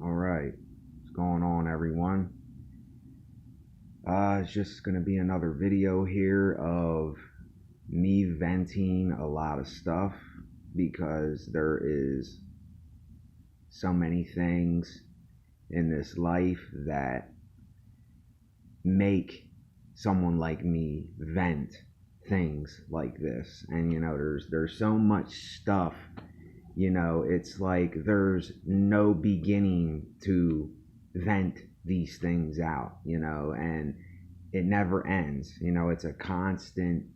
All right, what's going on, everyone? It's just gonna be another video here of me venting a lot of stuff because there is so many things in this life that make someone like me vent things like this. And there's so much stuff. It's like there's no beginning to vent these things out, and it never ends. It's a constant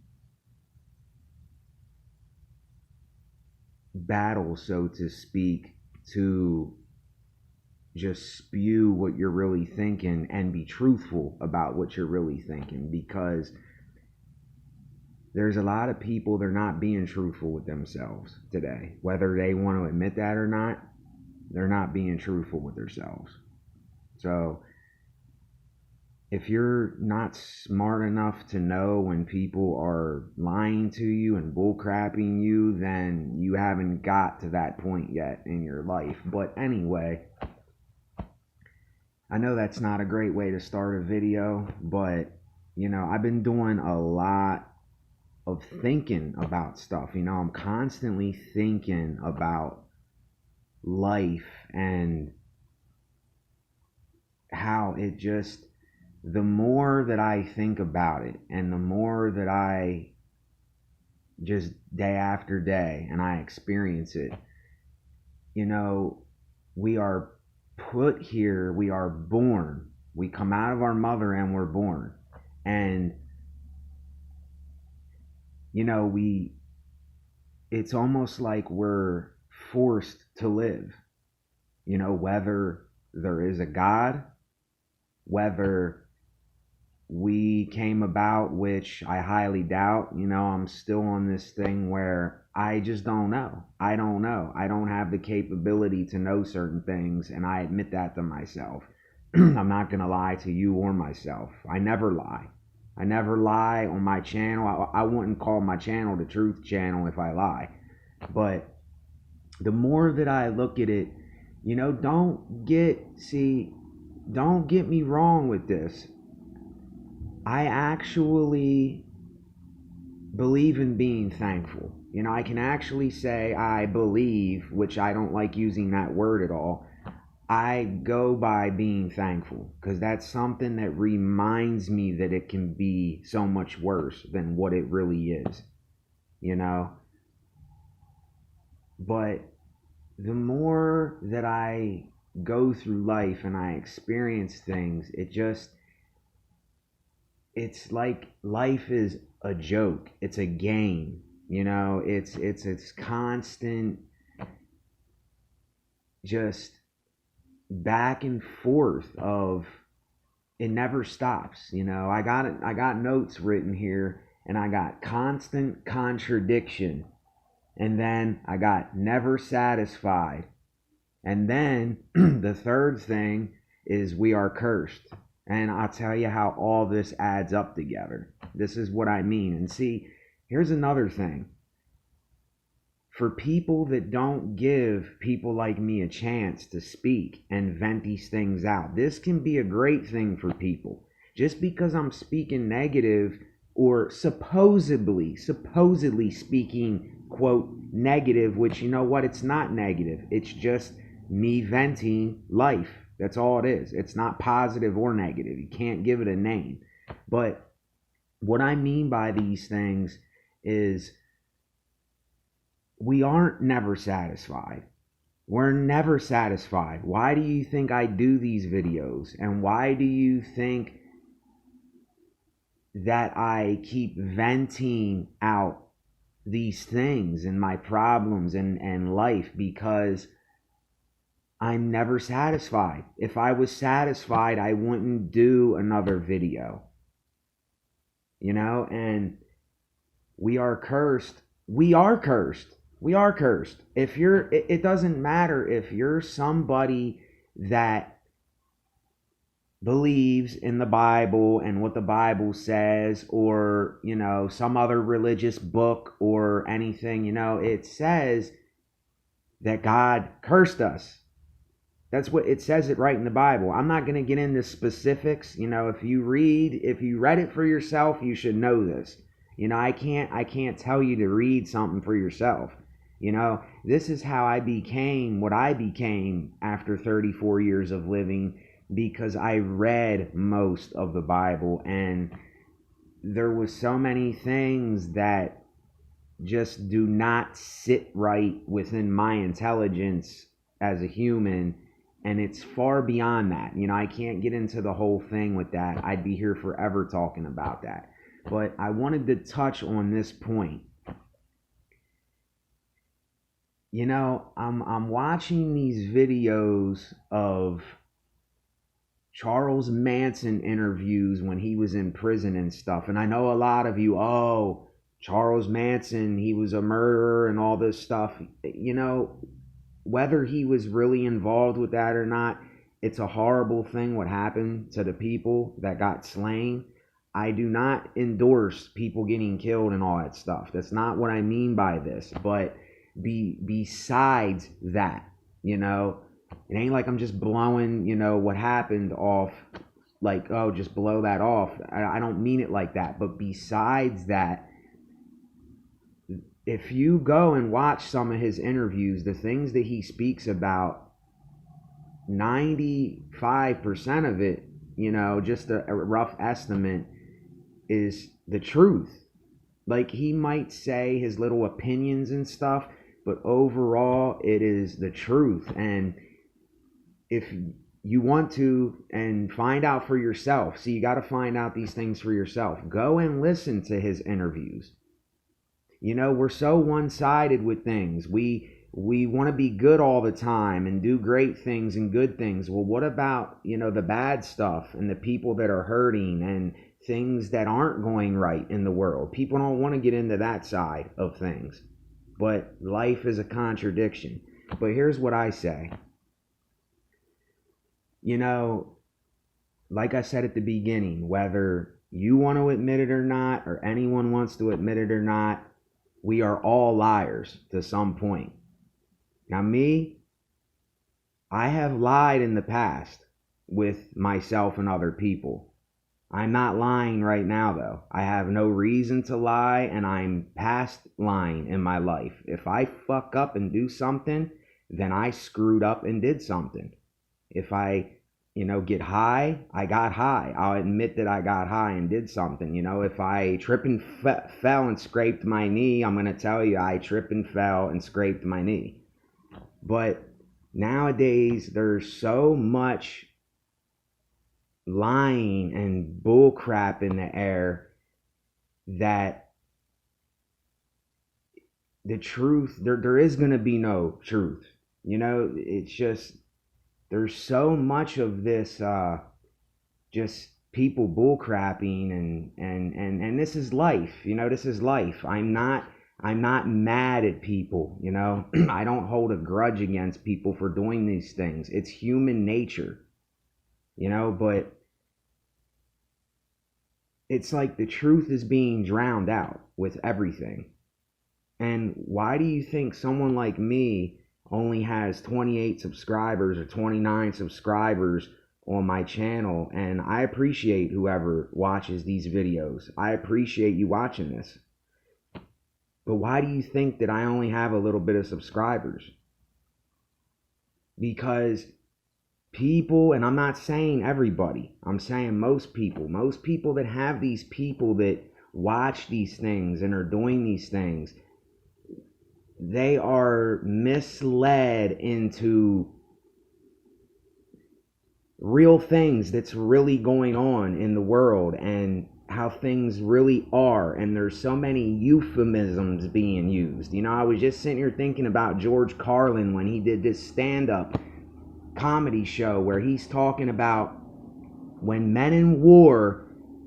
battle, so to speak, to just spew what you're really thinking and be truthful about what you're really thinking, because there's a lot of people, they're not being truthful with themselves today. Whether they want to admit that or not, they're not being truthful with themselves. So if you're not smart enough to know when people are lying to you and bullcrapping you, then you haven't got to that point yet in your life. But anyway, I know that's not a great way to start a video, but I've been doing a lot of thinking about stuff. I'm constantly thinking about life and how it just, the more that I think about it and the more that I just day after day and I experience it, we are put here, we are born, we come out of our mother and we're born. And it's almost like we're forced to live, whether there is a God, whether we came about, which I highly doubt. I'm still on this thing where I just don't know. I don't know. I don't have the capability to know certain things, and I admit that to myself. I'm not going to lie to you or myself. I never lie. I never lie on my channel. I wouldn't call my channel the Truth Channel if I lie. But the more that I look at it, don't get me wrong with this. I actually believe in being thankful. I can actually say I believe, which I don't like using that word at all. I go by being thankful because that's something that reminds me that it can be so much worse than what it really is, But the more that I go through life and I experience things, it's like life is a joke. It's a game. It's constant, just back and forth of, it never stops. I got notes written here, and I got constant contradiction, and then I got never satisfied, and then the third thing is we are cursed. And I'll tell you how all this adds up together. This is what I mean. And see, here's another thing. For people that don't give people like me a chance to speak and vent these things out, this can be a great thing for people. Just because I'm speaking negative, or supposedly speaking, quote, negative, which, it's not negative. It's just me venting life. That's all it is. It's not positive or negative. You can't give it a name. But what I mean by these things is, we aren't never satisfied. We're never satisfied. Why do you think I do these videos? And why do you think that I keep venting out these things and my problems and life? Because I'm never satisfied. If I was satisfied, I wouldn't do another video. And we are cursed. We are cursed. We are cursed. It doesn't matter if you're somebody that believes in the Bible and what the Bible says, or, some other religious book or anything. It says that God cursed us. That's what it says it right in the Bible. I'm not going to get into specifics. If you read it for yourself, you should know this. I can't tell you to read something for yourself. This is how I became what I became after 34 years of living, because I read most of the Bible, and there was so many things that just do not sit right within my intelligence as a human. And it's far beyond that. I can't get into the whole thing with that. I'd be here forever talking about that. But I wanted to touch on this point. I'm watching these videos of Charles Manson interviews when he was in prison and stuff. And I know a lot of you, Charles Manson, he was a murderer and all this stuff. Whether he was really involved with that or not, it's a horrible thing what happened to the people that got slain. I do not endorse people getting killed and all that stuff. That's not what I mean by this. But besides that, it ain't like I'm just blowing, what happened off, like, just blow that off. I don't mean it like that. But besides that, if you go and watch some of his interviews, the things that he speaks about, 95% of it, just a rough estimate, is the truth. Like, he might say his little opinions and stuff, but overall it is the truth. And if you want to and find out for yourself, see, you got to find out these things for yourself. Go and listen to his interviews. We're so one-sided with things. We want to be good all the time and do great things and good things. Well, what about, the bad stuff and the people that are hurting and things that aren't going right in the world? People don't want to get into that side of things. But life is a contradiction. But here's what I say. Like I said at the beginning, whether you want to admit it or not, or anyone wants to admit it or not, we are all liars to some point. Now, I have lied in the past with myself and other people. I'm not lying right now, though. I have no reason to lie, and I'm past lying in my life. If I fuck up and do something, then I screwed up and did something. If I get high, I got high. I'll admit that I got high and did something. If I trip and fell and scraped my knee, I'm going to tell you I tripped and fell and scraped my knee. But nowadays, there's so much lying and bullcrap in the air that the truth, there is going to be no truth. It's just, there's so much of this just people bullcrapping and this is life. This is life. I'm not mad at people. I don't hold a grudge against people for doing these things. It's human nature. But it's like the truth is being drowned out with everything. And why do you think someone like me only has 28 subscribers or 29 subscribers on my channel? And I appreciate whoever watches these videos. I appreciate you watching this. But why do you think that I only have a little bit of subscribers? Because people, and I'm not saying everybody, I'm saying most people that have these people that watch these things and are doing these things, they are misled into real things that's really going on in the world and how things really are. And there's so many euphemisms being used. I was just sitting here thinking about George Carlin when he did this stand-up comedy show where he's talking about when men in war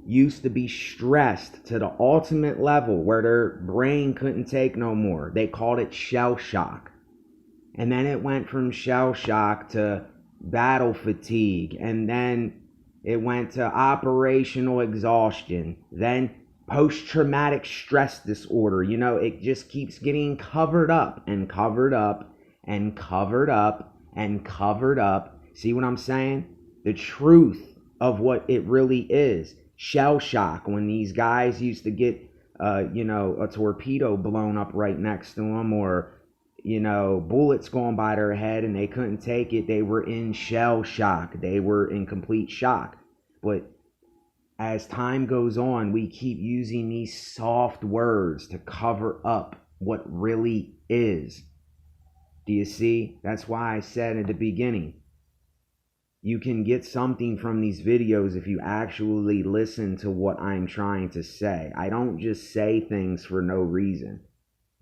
used to be stressed to the ultimate level where their brain couldn't take no more. They called it shell shock. And then it went from shell shock to battle fatigue. And then it went to operational exhaustion. Then post-traumatic stress disorder. It just keeps getting covered up and covered up and covered up and covered up. See what I'm saying? The truth of what it really is. Shell shock, when these guys used to get, a torpedo blown up right next to them, or, bullets going by their head and they couldn't take it. They were in shell shock. They were in complete shock. But as time goes on, we keep using these soft words to cover up what really is. Do you see? That's why I said at the beginning, you can get something from these videos if you actually listen to what I'm trying to say. I don't just say things for no reason,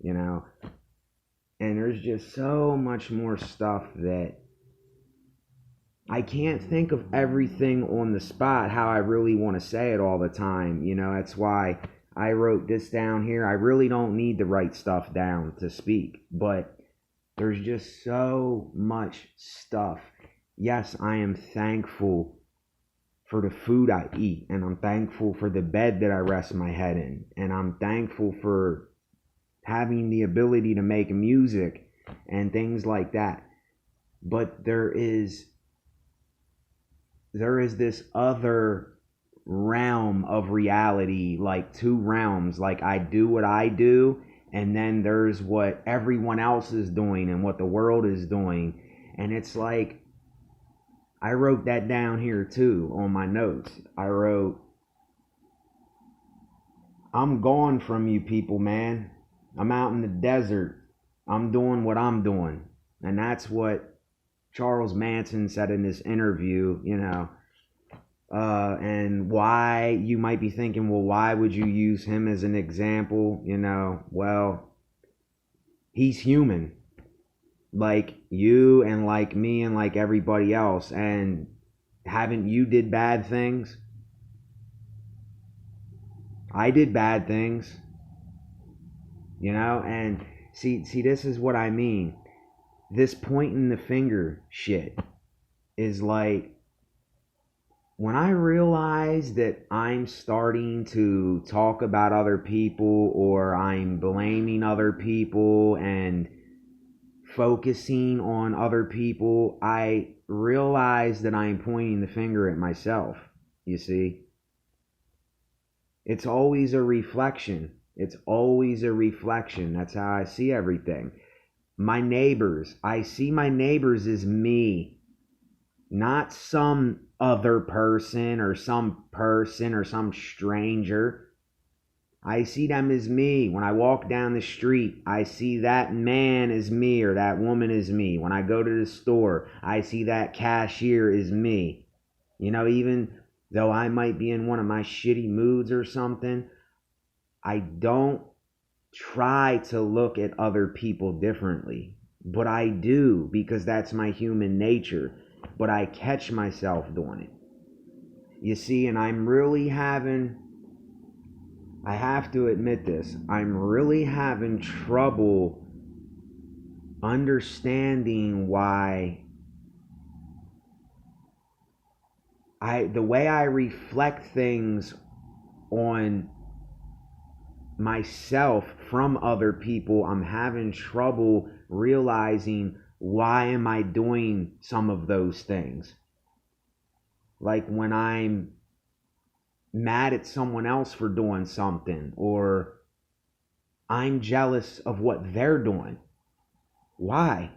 And there's just so much more stuff that I can't think of everything on the spot how I really want to say it all the time. That's why I wrote this down here. I really don't need to write stuff down to speak, but there's just so much stuff. Yes, I am thankful for the food I eat, and I'm thankful for the bed that I rest my head in, and I'm thankful for having the ability to make music and things like that. But there is this other realm of reality, like two realms. Like, I do what I do, and then there's what everyone else is doing and what the world is doing. And it's like, I wrote that down here too on my notes. I wrote, I'm gone from you people, man. I'm out in the desert. I'm doing what I'm doing. And that's what Charles Manson said in this interview, and why you might be thinking, well, why would you use him as an example? Well, he's human, like you and like me and like everybody else. And haven't you did bad things? I did bad things, and see, this is what I mean. This pointing the finger shit is like, when I realize that I'm starting to talk about other people, or I'm blaming other people and focusing on other people, I realize that I'm pointing the finger at myself. You see? It's always a reflection. It's always a reflection. That's how I see everything. My neighbors, I see my neighbors as me, not some other person or some stranger. I see them as me. When I walk down the street, I see that man as me, or that woman as me. When I go to the store, I see that cashier as me. Even though I might be in one of my shitty moods or something, I don't try to look at other people differently. But I do, because that's my human nature. But I catch myself doing it. You see, and I have to admit this, I'm really having trouble understanding why the way I reflect things on myself from other people, I'm having trouble realizing, why am I doing some of those things? Like when I'm mad at someone else for doing something, or I'm jealous of what they're doing. Why?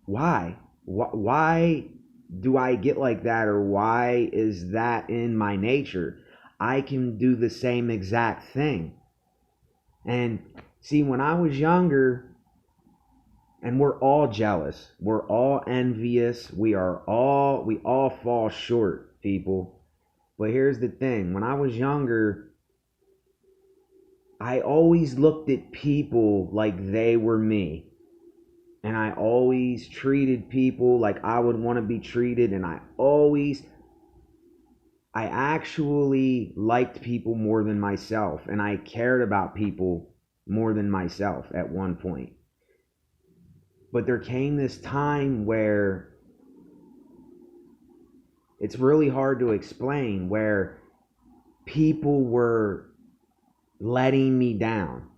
Why do I get like that, or why is that in my nature? I can do the same exact thing. And see, when I was younger, and we're all jealous, we're all envious, we all fall short, people. But here's the thing, when I was younger, I always looked at people like they were me. And I always treated people like I would want to be treated. And I actually liked people more than myself. And I cared about people more than myself at one point. But there came this time where it's really hard to explain, where people were letting me down.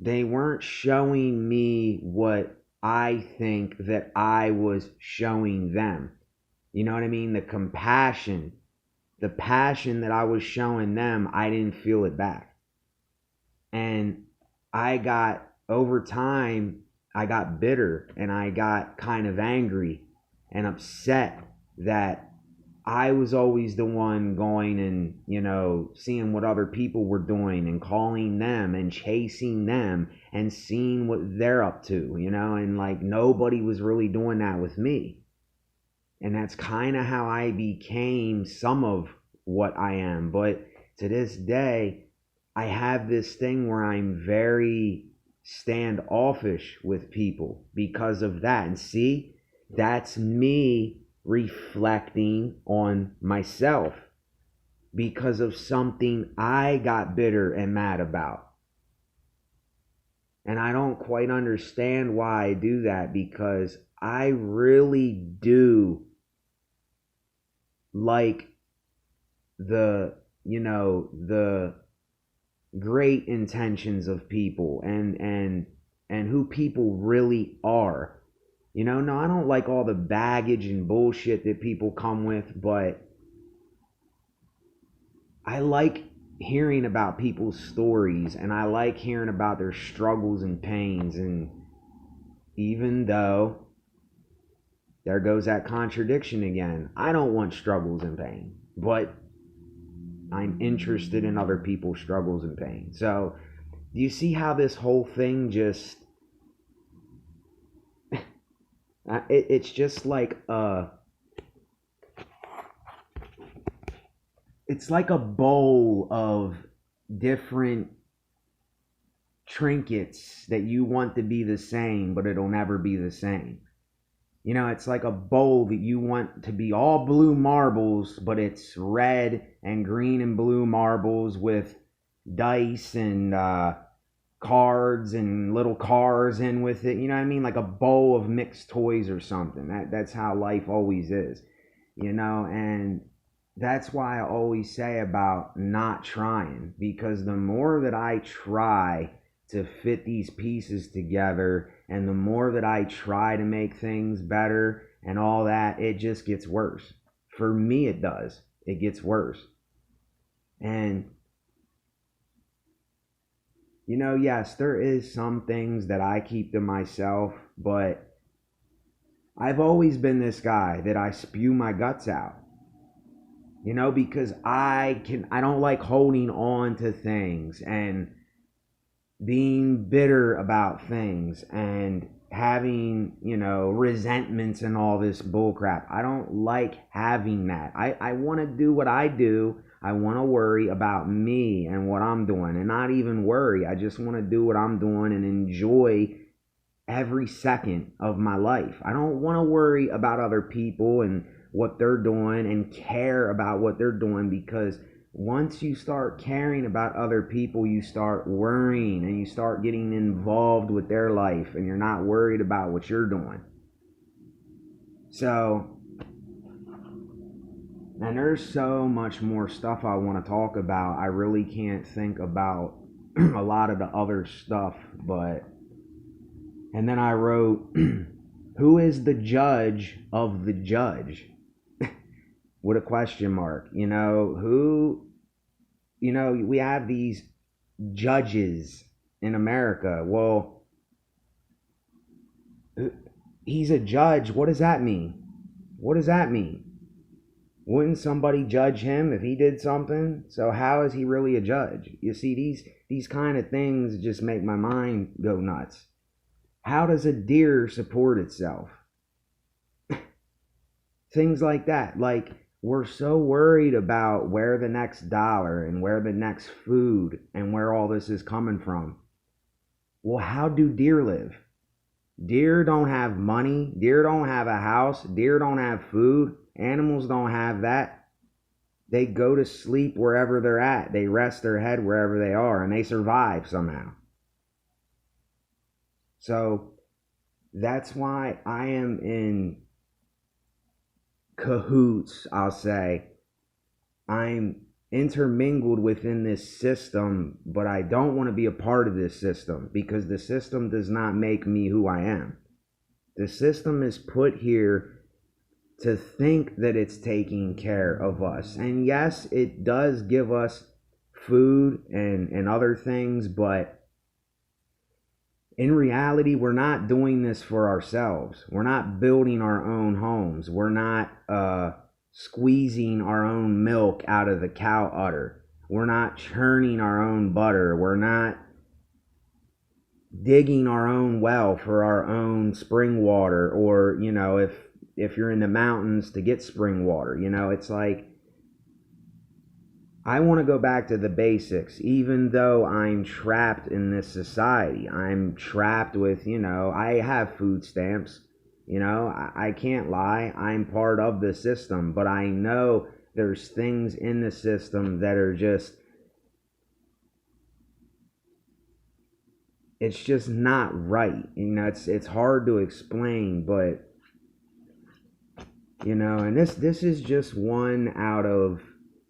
They weren't showing me what I think that I was showing them. You know what I mean? The passion that I was showing them, I didn't feel it back. And over time, I got bitter and I got kind of angry and upset that I was always the one going and, seeing what other people were doing and calling them and chasing them and seeing what they're up to, and like nobody was really doing that with me. And that's kind of how I became some of what I am. But to this day, I have this thing where I'm very standoffish with people because of that. And see, that's me reflecting on myself because of something I got bitter and mad about. And I don't quite understand why I do that, because I really do like the great intentions of people and who people really are. No, I don't like all the baggage and bullshit that people come with, but I like hearing about people's stories and I like hearing about their struggles and pains. And even though there goes that contradiction again, I don't want struggles and pain, but I'm interested in other people's struggles and pain. So, do you see how this whole thing just it's just like it's like a bowl of different trinkets that you want to be the same, but it'll never be the same. It's like a bowl that you want to be all blue marbles, but it's red and green and blue marbles with dice and cards and little cars in with it. You know what I mean? Like a bowl of mixed toys or something. That's how life always is. And that's why I always say about not trying, because the more that I try to fit these pieces together and the more that I try to make things better and all that, it just gets worse. For me, it does. It gets worse. And, yes, there is some things that I keep to myself, but I've always been this guy that I spew my guts out. Because I don't like holding on to things and being bitter about things and having, resentments and all this bullcrap. I don't like having that. I want to do what I do. I want to worry about me and what I'm doing, and not even worry. I just want to do what I'm doing and enjoy every second of my life. I don't want to worry about other people and what they're doing and care about what they're doing, because once you start caring about other people, you start worrying and you start getting involved with their life and you're not worried about what you're doing. So, and there's so much more stuff I want to talk about. I really can't think about a lot of the other stuff, but and then I wrote, who is the judge of the judge? With a question mark. We have these judges in America. Well, he's a judge. What does that mean? What does that mean? Wouldn't somebody judge him if he did something? So how is he really a judge? You see, these kind of things just make my mind go nuts. How does a deer support itself? Things like that. Like, we're so worried about where the next dollar and where the next food and where all this is coming from. Well, how do deer live? Deer don't have money. Deer don't have a house. Deer don't have food. Animals don't have that. They go to sleep wherever they're at. They rest their head wherever they are, and they survive somehow. So that's why I am in cahoots, I'll say. I'm intermingled within this system, but I don't want to be a part of this system, because the system does not make me who I am. The system is put here to think that it's taking care of us. And yes, it does give us food and other things, but in reality, we're not doing this for ourselves. We're not building our own homes. We're not squeezing our own milk out of the cow udder. We're not churning our own butter. We're not digging our own well for our own spring water, or if you're in the mountains to get spring water. It's like, I want to go back to the basics. Even though I'm trapped in this society, I'm trapped with, I have food stamps. I can't lie, I'm part of the system, but I know there's things in the system that are just, it's just not right. It's hard to explain, but and this is just one out of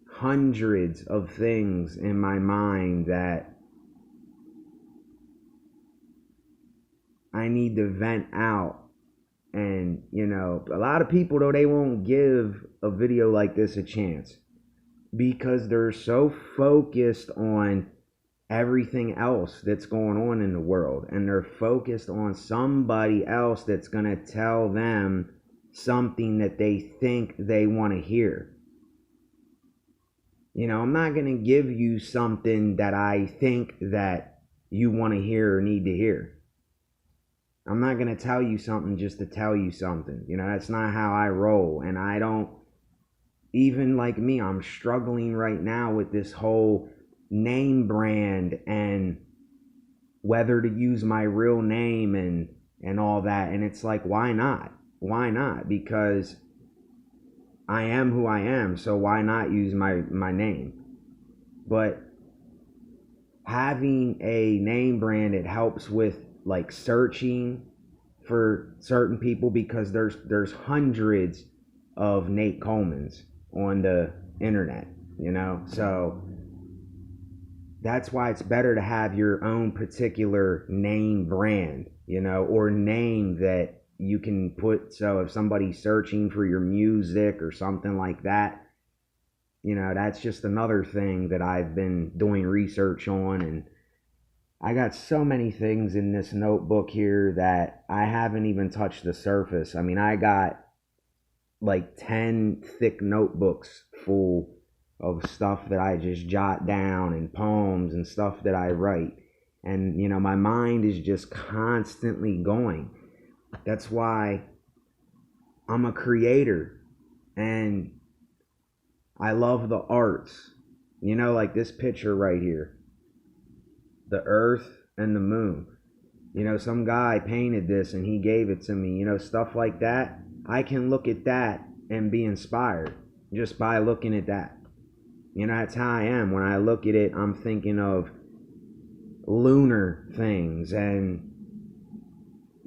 hundreds of things in my mind that I need to vent out. And a lot of people, though, they won't give a video like this a chance because they're so focused on everything else that's going on in the world, and they're focused on somebody else that's going to tell them something that they think they want to hear. I'm not going to give you something that I think that you want to hear or need to hear. I'm not going to tell you something just to tell you something. That's not how I roll. And I don't, even like me, I'm struggling right now with this whole name brand and whether to use my real name and all that. And it's like, why not? Why not? Because I am who I am, so why not use my name? But having a name brand, it helps with like searching for certain people, because there's hundreds of Nate Colemans on the internet, so that's why it's better to have your own particular name brand, or name that you can put. So if somebody's searching for your music or something like that, that's just another thing that I've been doing research on. And I got so many things in this notebook here that I haven't even touched the surface. I mean, I got like 10 thick notebooks full of stuff that I just jot down, and poems and stuff that I write. And, my mind is just constantly going. That's why I'm a creator, and I love the arts. Like this picture right here, the earth and the moon. Some guy painted this and he gave it to me. Stuff like that. I can look at that and be inspired just by looking at that. That's how I am. When I look at it, I'm thinking of lunar things and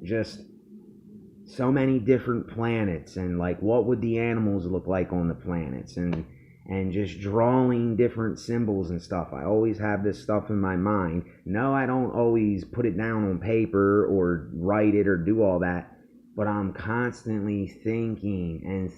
just so many different planets, and like what would the animals look like on the planets, and just drawing different symbols and stuff. I always have this stuff in my mind. No, I don't always put it down on paper or write it or do all that, but I'm constantly thinking, and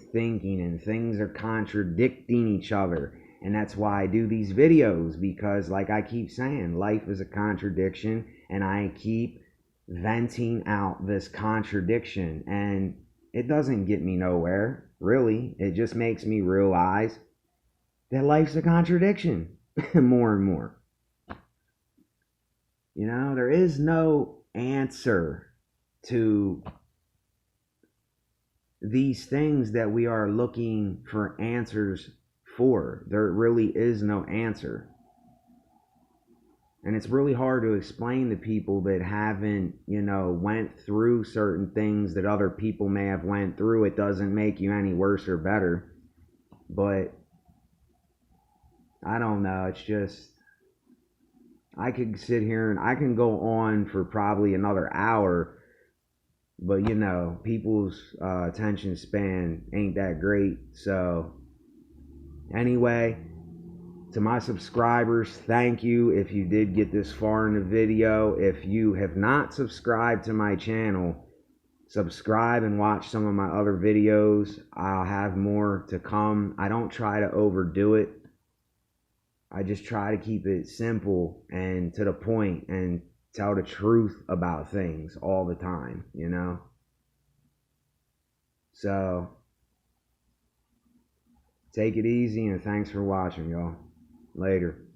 things are contradicting each other. And that's why I do these videos, because like I keep saying, life is a contradiction, and I keep venting out this contradiction, and it doesn't get me nowhere, really. It just makes me realize that life's a contradiction more and more. There is no answer to these things that we are looking for answers for. There really is no answer. And it's really hard to explain to people that haven't, went through certain things that other people may have went through. It doesn't make you any worse or better. But I don't know. It's just, I could sit here and I can go on for probably another hour. But, people's attention span ain't that great. So anyway, to my subscribers, thank you if you did get this far in the video. If you have not subscribed to my channel, Subscribe and watch some of my other videos. I'll have more to come. I don't try to overdo it. I just try to keep it simple and to the point and tell the truth about things all the time, you know? So, take it easy and thanks for watching, y'all. Later.